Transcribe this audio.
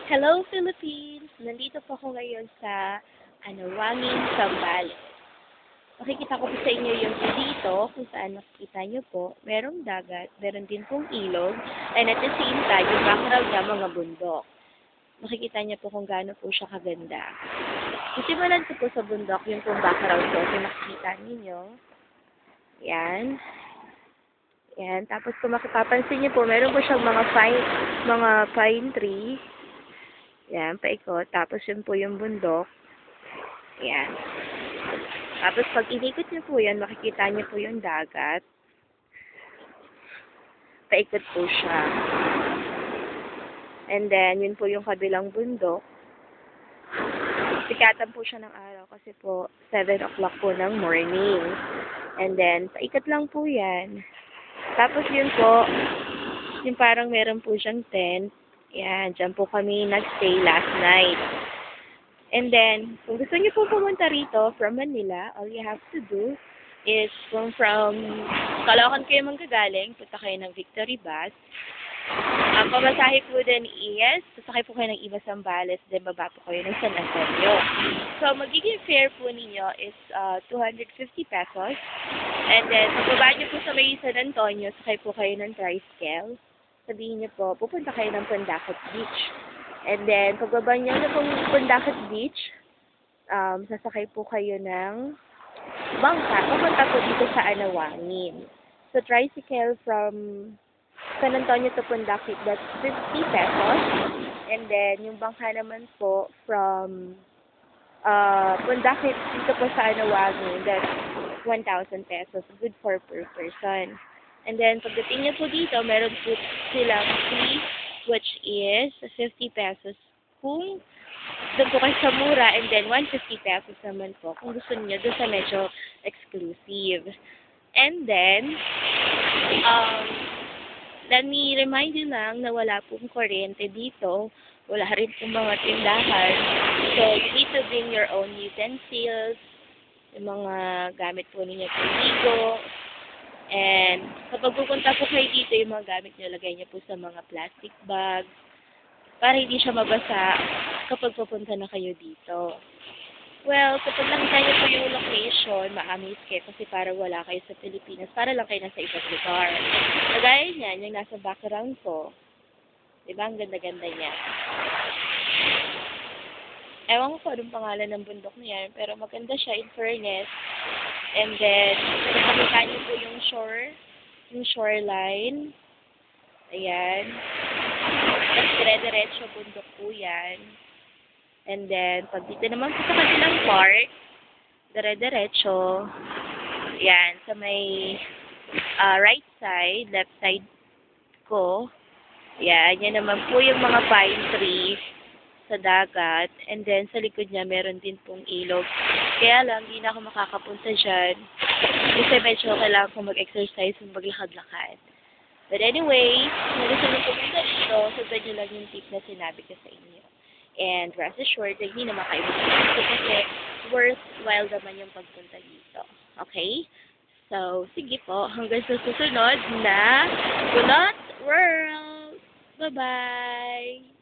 Hello, Philippines! Nandito po ako ngayon sa Wangin, Zambales. Makikita ko po sa inyo yung dito, kung saan makikita nyo po, merong dagat, meron din pong ilog, and at the same time, yung background niya, mga bundok. Makikita niyo po kung gaano po siya kaganda. Sisimulan ko po sa bundok yung pong background ko, kung makikita ninyo. Yan. Yan. Tapos kung mapapansin niyo po, meron po siyang mga pine tree. Yan, paikot. Tapos yun po yung bundok. Yan. Tapos pag inikot niyo po yan, makikita niyo po yung dagat. Paikot po siya. And then, yun po yung kabilang bundok. Sikatan po siya ng araw kasi po 7 o'clock po ng morning. And then, paikot lang po yan. Tapos yun po, yung parang meron po siyang tent. Yan, dyan po kami nagstay last night. And then, kung gusto niyo po pumunta rito from Manila, all you have to do is kung from Caloocan kayo manggagaling, punta kayo ng Victory Bus. Ang pamasahe po din is, sasakay po kayo ng Iba Zambales, then baba po kayo ng San Antonio. So, magiging fare po ninyo is 250 pesos. And then, pagbaba niyo po sa may San Antonio, sakay po kayo ng tricycle. Sabihin niyo po, pupunta kayo ng Pandacat Beach. And then, pagbaba niyo na pong Pandacat Beach, sasakay po kayo ng bangka. Papunta po dito sa Anawangin. So, tricycle from San Antonio to Pandacat, that's 50 pesos. And then, yung bangka naman po from Pandacat dito po sa Anawangin, that's 1,000 pesos. Good for per person. And then, pagdating niyo po dito, meron po silang fee, which is 50 pesos kung doon po kayo sa mura, and then 150 pesos naman po kung gusto niyo doon sa medyo exclusive. And then, let me remind you lang na wala pong kuryente dito. Wala rin pong mga tindahan. So, you need to bring your own utensils, yung mga gamit po ninyo paligo. And kapag pupunta po kayo dito, yung mga gamit nyo, lagay nyo po sa mga plastic bags para hindi siya mabasa kapag pupunta na kayo dito. Well, kapag nakita nyo po yung location, ma-amaze kayo kasi parang wala kayo sa Pilipinas, para lang kayo nasa ibang lugar. Kagaya niyan, yung nasa background ko. Diba? Ang ganda-ganda niya. Ewan ko anong pangalan ng bundok niya, pero maganda siya in fairness. And then, nakikita niyo po yung shoreline. Ayan. Tapos dire-diretso bundok po yan. And then, pag dito naman po sa kanilang park, dire-diretso. Ayan, sa may right side, left side ko. Ayan, yan naman po yung mga pine trees sa dagat. And then, sa likod niya, meron din pong ilog. Kaya lang, hindi na ako makakapunta dyan. Kasi medyo kailangan ko mag-exercise kung maglakad-lakad. But anyway, kung gusto nyo pumunta dito, sundan nyo lang yung tip na sinabi ko sa inyo. And rest assured, hindi naman kayo magpunta kasi worthwhile naman yung pagpunta dito. Okay? So, sige po. Hanggang sa susunod na Kulot World! Bye-bye!